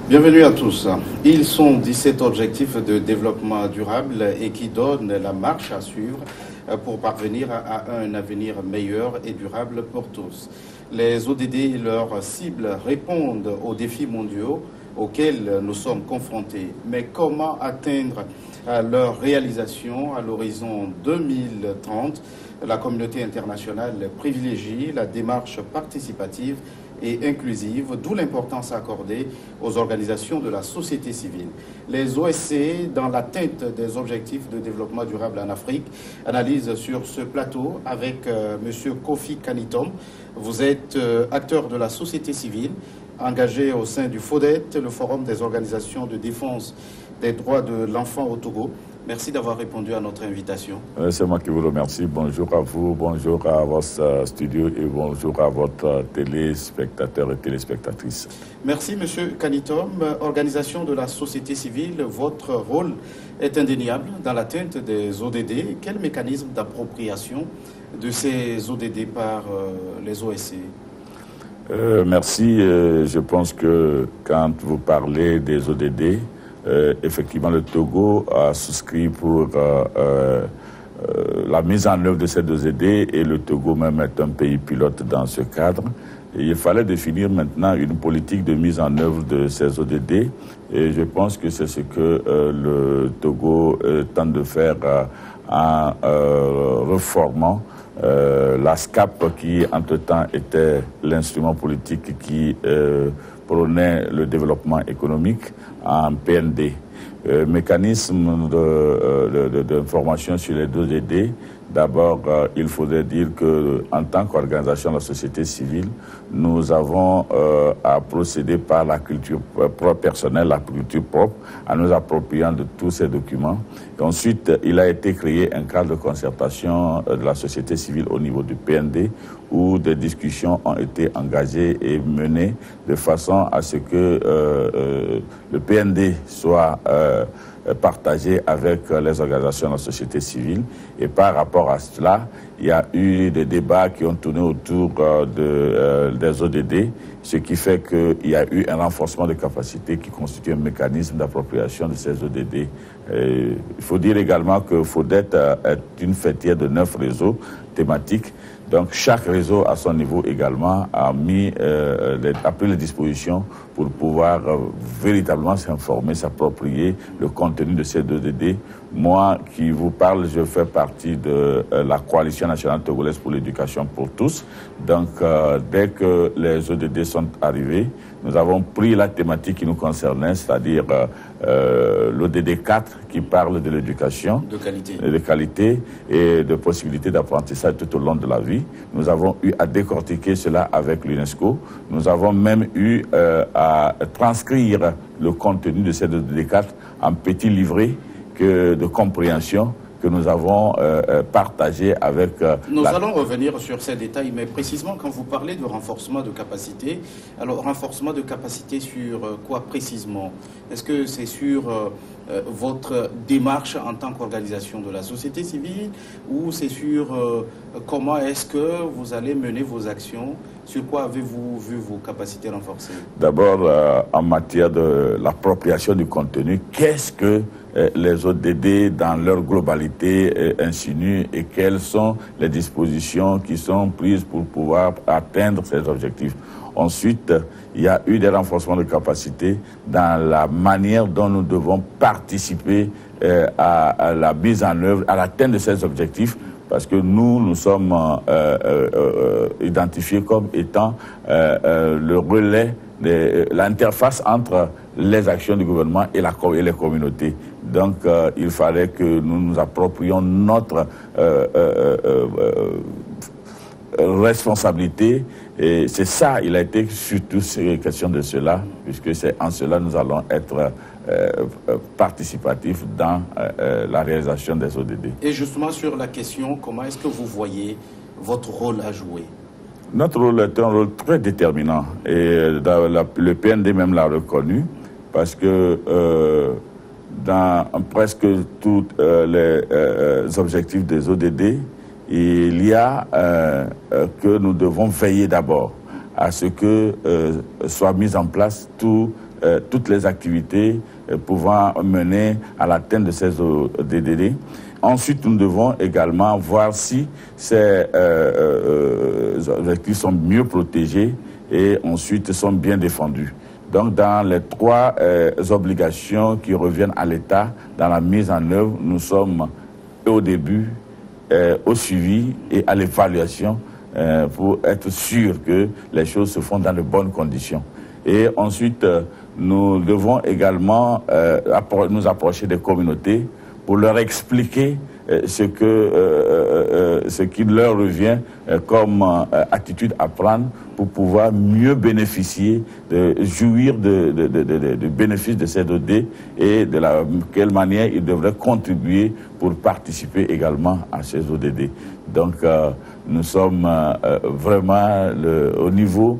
Bienvenue à tous. Ils sont 17 objectifs de développement durable et qui donnent la marche à suivre pour parvenir à un avenir meilleur et durable pour tous. Les ODD et leurs cibles répondent aux défis mondiaux auxquels nous sommes confrontés. Mais comment atteindre leur réalisation à l'horizon 2030? La communauté internationale privilégie la démarche participative et inclusive, d'où l'importance accordée aux organisations de la société civile. Les OSC, dans l'atteinte des objectifs de développement durable en Afrique, analysent sur ce plateau avec M. Kofi Kanitom. Vous êtes acteur de la société civile, engagé au sein du FODET, le Forum des organisations de défense des droits de l'enfant au Togo. Merci d'avoir répondu à notre invitation. C'est moi qui vous remercie. Bonjour à vous, bonjour à votre studio et bonjour à votre téléspectateurs et téléspectatrices. Merci, M. Kanitom. Organisation de la société civile, votre rôle est indéniable dans l'atteinte des ODD. Quel mécanisme d'appropriation de ces ODD par les OSC? Merci. Je pense que quand vous parlez des ODD, effectivement, le Togo a souscrit pour la mise en œuvre de ces ODD et le Togo même est un pays pilote dans ce cadre. Et il fallait définir maintenant une politique de mise en œuvre de ces ODD et je pense que c'est ce que le Togo tente de faire en reformant la SCAP qui entre-temps était l'instrument politique qui prônait le développement économique en PND. Mécanisme d'information sur les deux ODD. D'abord, il faudrait dire que, en tant qu'organisation de la société civile, nous avons à procéder par la culture propre personnelle, la culture propre, en nous appropriant de tous ces documents. Et ensuite, il a été créé un cadre de concertation de la société civile au niveau du PND, où des discussions ont été engagées et menées de façon à ce que le PND soit partagé avec les organisations de la société civile. Et par rapport à cela, il y a eu des débats qui ont tourné autour des ODD, ce qui fait qu'il y a eu un renforcement de capacité qui constitue un mécanisme d'appropriation de ces ODD. Il faut dire également que FODET est une fêtière de 9 réseaux thématiques. Donc chaque réseau à son niveau également a pris les dispositions pour pouvoir véritablement s'informer, s'approprier le contenu de ces ODD. Moi qui vous parle, je fais partie de la Coalition nationale togolaise pour l'éducation pour tous. Donc dès que les ODD sont arrivés, nous avons pris la thématique qui nous concernait, c'est-à-dire l'ODD 4 qui parle de l'éducation de qualité et de possibilités d'apprentissage tout au long de la vie. Nous avons eu à décortiquer cela avec l'UNESCO. Nous avons même eu à transcrire le contenu de ces ODD 4 en petits livrets de compréhension que nous avons partagé avec... Nous allons revenir sur ces détails, mais précisément quand vous parlez de renforcement de capacité, alors renforcement de capacité sur quoi précisément? Est-ce que c'est sur votre démarche en tant qu'organisation de la société civile ou c'est sur comment est-ce que vous allez mener vos actions? Sur quoi avez-vous vu vos capacités renforcées? D'abord, en matière de l'appropriation du contenu, qu'est-ce que les ODD dans leur globalité insinuent et quelles sont les dispositions qui sont prises pour pouvoir atteindre ces objectifs? Ensuite, il y a eu des renforcements de capacité dans la manière dont nous devons participer à la mise en œuvre, à l'atteinte de ces objectifs, parce que nous sommes identifiés comme étant le relais, l'interface entre les actions du gouvernement et les communautés. Donc, il fallait que nous nous approprions notre responsabilité. Et c'est ça, il a été surtout question de cela, puisque c'est en cela nous allons être participatifs dans la réalisation des ODD. Et justement sur la question, comment est-ce que vous voyez votre rôle à jouer? Notre rôle est un rôle très déterminant et le PND même l'a reconnu parce que dans presque tous les objectifs des ODD, il y a que nous devons veiller d'abord à ce que soient mis en place tous toutes les activités pouvant mener à l'atteinte de ces ODD. Ensuite, nous devons également voir si ces objectifs sont mieux protégés et ensuite sont bien défendus. Donc, dans les 3 obligations qui reviennent à l'État, dans la mise en œuvre, nous sommes au début, au suivi et à l'évaluation pour être sûr que les choses se font dans de bonnes conditions. Et ensuite, nous devons également nous approcher des communautés pour leur expliquer ce qui leur revient comme attitude à prendre pour pouvoir mieux bénéficier, jouir du bénéfice de ces ODD et de quelle manière ils devraient contribuer pour participer également à ces ODD. Donc nous sommes vraiment au niveau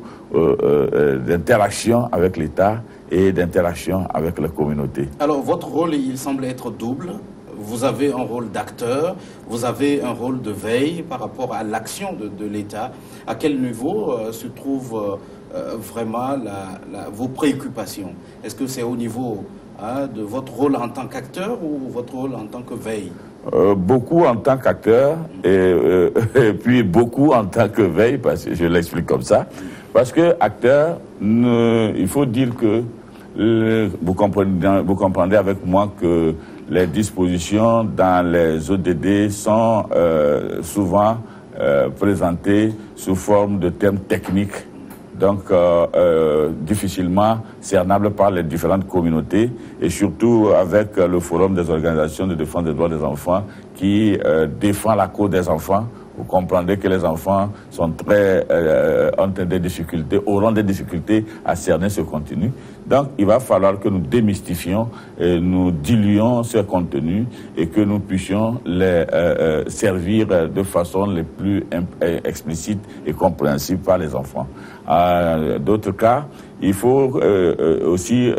d'interaction avec l'État et d'interaction avec la communauté. Alors votre rôle, il semble être double. Vous avez un rôle d'acteur, vous avez un rôle de veille par rapport à l'action de l'État. À quel niveau se trouvent vraiment vos préoccupations? Est-ce que c'est au niveau de votre rôle en tant qu'acteur ou votre rôle en tant que veille? Beaucoup en tant qu'acteur et puis beaucoup en tant que veille, parce que je l'explique comme ça. Parce que acteur, il faut dire que vous comprendrez avec moi que les dispositions dans les ODD sont souvent présentées sous forme de termes techniques, donc difficilement cernables par les différentes communautés, et surtout avec le Forum des organisations de défense des droits des enfants qui défend la cause des enfants. Vous comprendrez que les enfants sont ont des difficultés, auront des difficultés à cerner ce contenu. Donc, il va falloir que nous démystifions, nous diluions ce contenu et que nous puissions les servir de façon les plus explicite et compréhensible par les enfants. D'autres cas, il faut aussi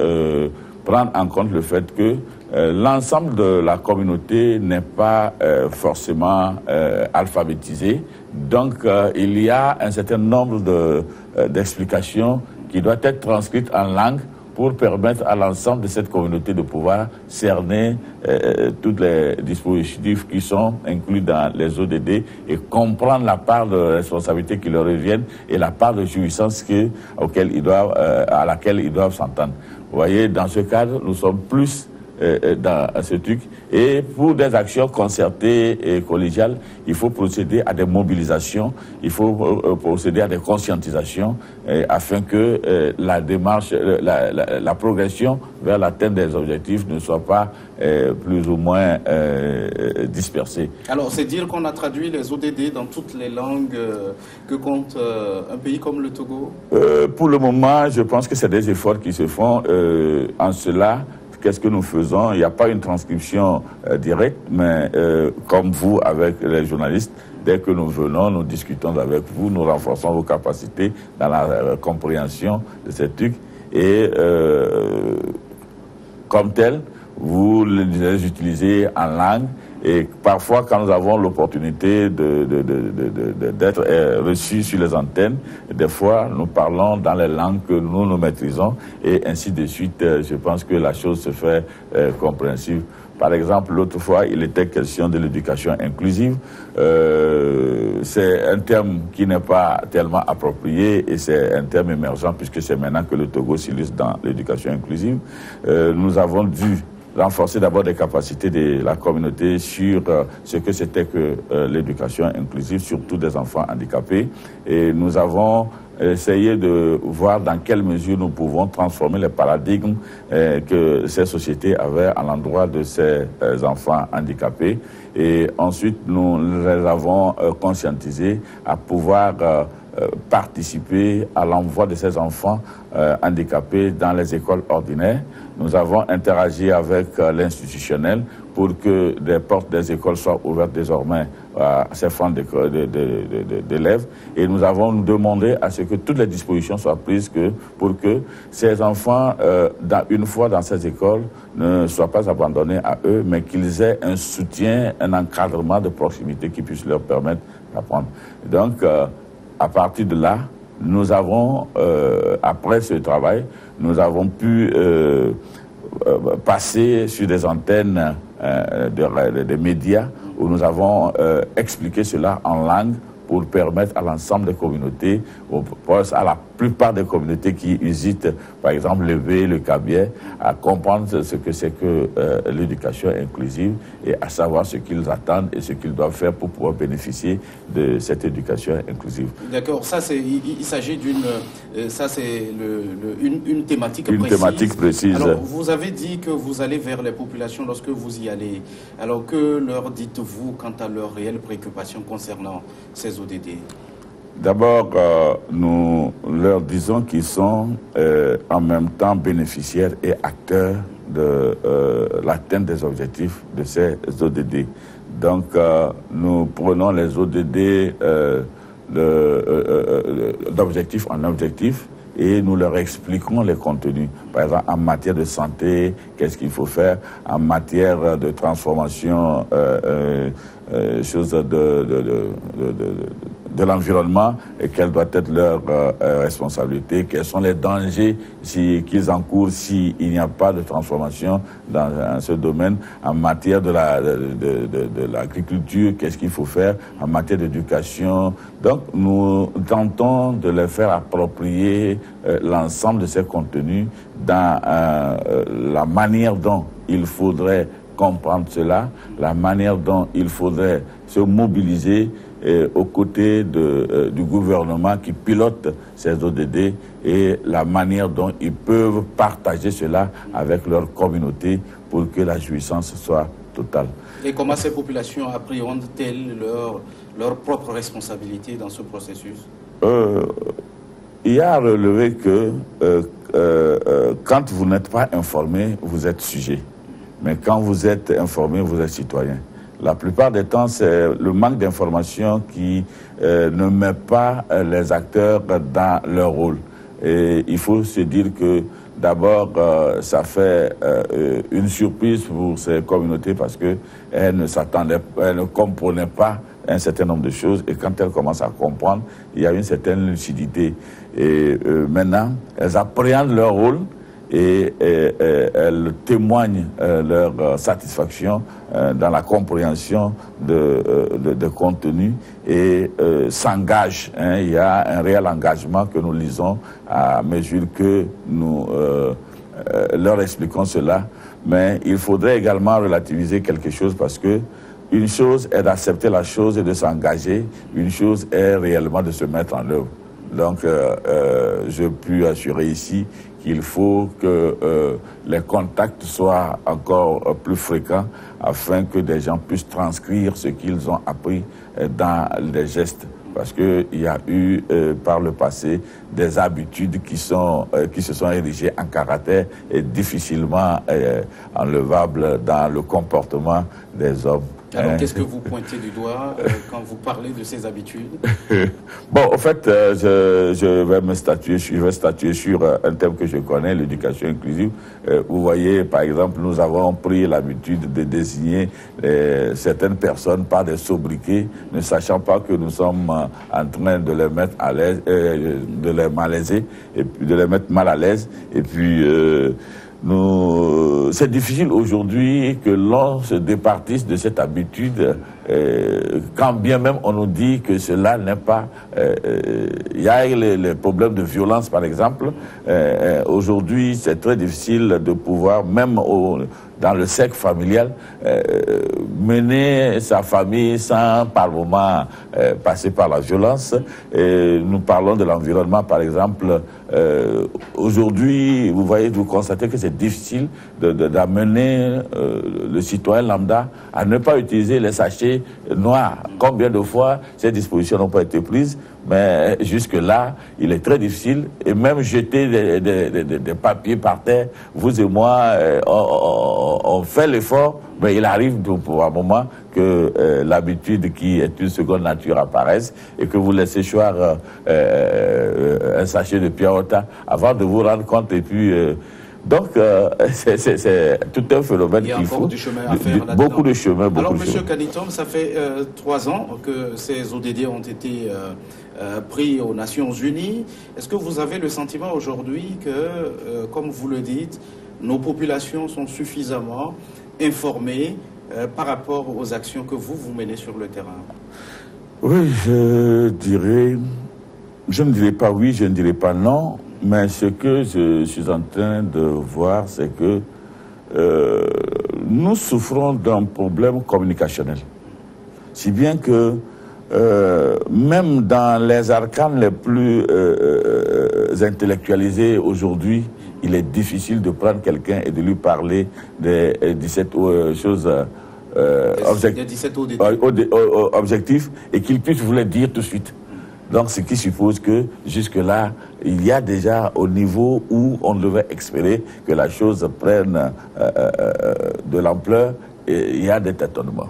prendre en compte le fait que l'ensemble de la communauté n'est pas forcément alphabétisé. Donc, il y a un certain nombre d'explications qui doivent être transcrites en langue pour permettre à l'ensemble de cette communauté de pouvoir cerner tous les dispositifs qui sont inclus dans les ODD et comprendre la part de responsabilité qui leur reviennent et la part de jouissance à laquelle ils doivent s'entendre. Vous voyez, dans ce cadre, nous sommes plus dans ce truc. Et pour des actions concertées et collégiales, il faut procéder à des mobilisations, il faut procéder à des conscientisations afin que la démarche, la progression vers l'atteinte des objectifs ne soit pas plus ou moins dispersée. Alors, c'est dire qu'on a traduit les ODD dans toutes les langues que compte un pays comme le Togo? Pour le moment, je pense que c'est des efforts qui se font en cela. Qu'est-ce que nous faisons? Il n'y a pas une transcription directe, mais comme vous, avec les journalistes, dès que nous venons, nous discutons avec vous, nous renforçons vos capacités dans la compréhension de ces trucs. Et comme tel, vous les utilisez en langue. Et parfois, quand nous avons l'opportunité d'être reçus sur les antennes, des fois, nous parlons dans les langues que nous maîtrisons et ainsi de suite. Je pense que la chose se fait compréhensible. Par exemple, l'autre fois, il était question de l'éducation inclusive. C'est un terme qui n'est pas tellement approprié et c'est un terme émergent puisque c'est maintenant que le Togo s'illustre dans l'éducation inclusive. Nous avons dû renforcer d'abord les capacités de la communauté sur ce que c'était que l'éducation inclusive, surtout des enfants handicapés. Et nous avons essayé de voir dans quelle mesure nous pouvons transformer les paradigmes que ces sociétés avaient à l'endroit de ces enfants handicapés. Et ensuite, nous les avons conscientisés à pouvoir participer à l'envoi de ces enfants handicapés dans les écoles ordinaires. Nous avons interagi avec l'institutionnel pour que les portes des écoles soient ouvertes désormais à ces francs d'élèves. Et nous avons demandé à ce que toutes les dispositions soient prises pour que ces enfants, une fois dans ces écoles, ne soient pas abandonnés à eux, mais qu'ils aient un soutien, un encadrement de proximité qui puisse leur permettre d'apprendre. Donc, à partir de là, nous avons, après ce travail, nous avons pu passer sur des antennes des médias où nous avons expliqué cela en langue pour permettre à l'ensemble des communautés, à la plupart des communautés qui hésitent, par exemple le V, le Kabye, à comprendre ce que c'est que l'éducation inclusive et à savoir ce qu'ils attendent et ce qu'ils doivent faire pour pouvoir bénéficier de cette éducation inclusive. D'accord, il s'agit d'une une thématique précise. Une thématique précise. Alors, vous avez dit que vous allez vers les populations lorsque vous y allez. Alors, que leur dites-vous quant à leurs réelles préoccupations concernant ces ODD? D'abord, nous leur disons qu'ils sont en même temps bénéficiaires et acteurs de l'atteinte des objectifs de ces ODD. Donc, nous prenons les ODD d'objectif en objectif et nous leur expliquons les contenus. Par exemple, en matière de santé, qu'est-ce qu'il faut faire? En matière de transformation, choses de l'environnement, et quelle doit être leur responsabilité, quels sont les dangers qu'ils encourent s'il n'y a pas de transformation dans ce domaine, en matière de l'agriculture, qu'est-ce qu'il faut faire, en matière d'éducation. Donc nous tentons de les faire approprier l'ensemble de ces contenus dans la manière dont il faudrait comprendre cela, la manière dont il faudrait se mobiliser aux côtés du gouvernement qui pilote ces ODD et la manière dont ils peuvent partager cela avec leur communauté pour que la jouissance soit totale. Et comment ces populations appréhendent-elles leur propre responsabilité dans ce processus? Il y a à relever que quand vous n'êtes pas informé, vous êtes sujet. Mais quand vous êtes informé, vous êtes citoyen. La plupart des temps, c'est le manque d'information qui ne met pas les acteurs dans leur rôle. Et il faut se dire que d'abord, ça fait une surprise pour ces communautés parce qu'elles ne comprenaient pas un certain nombre de choses. Et quand elles commencent à comprendre, il y a une certaine lucidité. Et maintenant, elles appréhendent leur rôle. Et elles témoignent leur satisfaction dans la compréhension de contenu et s'engagent. Il y a un réel engagement que nous lisons à mesure que nous leur expliquons cela. Mais il faudrait également relativiser quelque chose parce que une chose est d'accepter la chose et de s'engager, une chose est réellement de se mettre en œuvre. Donc, je puis assurer ici qu'il faut que les contacts soient encore plus fréquents afin que des gens puissent transcrire ce qu'ils ont appris dans les gestes. Parce qu'il y a eu par le passé des habitudes qui se sont érigées en caractère et difficilement enlevables dans le comportement des hommes. Alors, qu'est-ce que vous pointez du doigt quand vous parlez de ces habitudes? Bon, en fait, je vais statuer sur un thème que je connais, l'éducation inclusive. Vous voyez, par exemple, nous avons pris l'habitude de désigner certaines personnes par des sobriquets, ne sachant pas que nous sommes en train de les mettre à l'aise, de les malaiser, et puis de les mettre mal à l'aise. Et puis, c'est difficile aujourd'hui que l'on se départisse de cette habitude, quand bien même on nous dit que cela n'est pas... Il y a les problèmes de violence, par exemple. Aujourd'hui, c'est très difficile de pouvoir, même dans le cercle familial, mener sa famille sans par moment passer par la violence. Nous parlons de l'environnement, par exemple. Aujourd'hui, vous constatez que c'est difficile d'amener le citoyen lambda à ne pas utiliser les sachets noirs. Combien de fois ces dispositions n'ont pas été prises, mais jusque-là, il est très difficile. Et même jeter des papiers par terre, vous et moi, on fait l'effort, mais il arrive pour un moment que l'habitude qui est une seconde nature apparaisse et que vous laissez choir un sachet de Piaota avant de vous rendre compte et puis Donc, c'est tout un phénomène qu'il faut. Il y a encore du chemin à faire là-dedans. Beaucoup de chemin, beaucoup Alors, de chemin. M. Kanitom, ça fait 3 ans que ces ODD ont été pris aux Nations Unies. Est-ce que vous avez le sentiment aujourd'hui que, comme vous le dites, nos populations sont suffisamment informées par rapport aux actions que vous menez sur le terrain? Oui, je ne dirais pas oui, je ne dirais pas non, mais ce que je suis en train de voir, c'est que nous souffrons d'un problème communicationnel. Si bien que même dans les arcanes les plus intellectualisés aujourd'hui, il est difficile de prendre quelqu'un et de lui parler des 17 choses objectifs et qu'il puisse vous les dire tout de suite. Donc, ce qui suppose que jusque-là, il y a déjà au niveau où on devait espérer que la chose prenne de l'ampleur, et il y a des tâtonnements.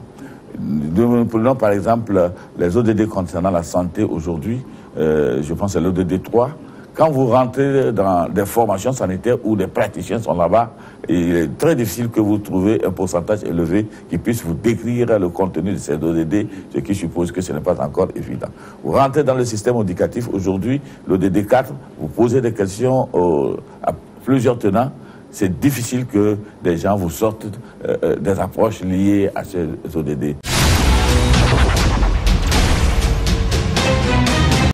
Nous prenons par exemple les ODD concernant la santé aujourd'hui, je pense à l'ODD 3. Quand vous rentrez dans des formations sanitaires où des praticiens sont là-bas, il est très difficile que vous trouviez un pourcentage élevé qui puisse vous décrire le contenu de ces ODD, ce qui suppose que ce n'est pas encore évident. Vous rentrez dans le système éducatif aujourd'hui, l'ODD 4, vous posez des questions à plusieurs tenants, c'est difficile que des gens vous sortent des approches liées à ces ODD.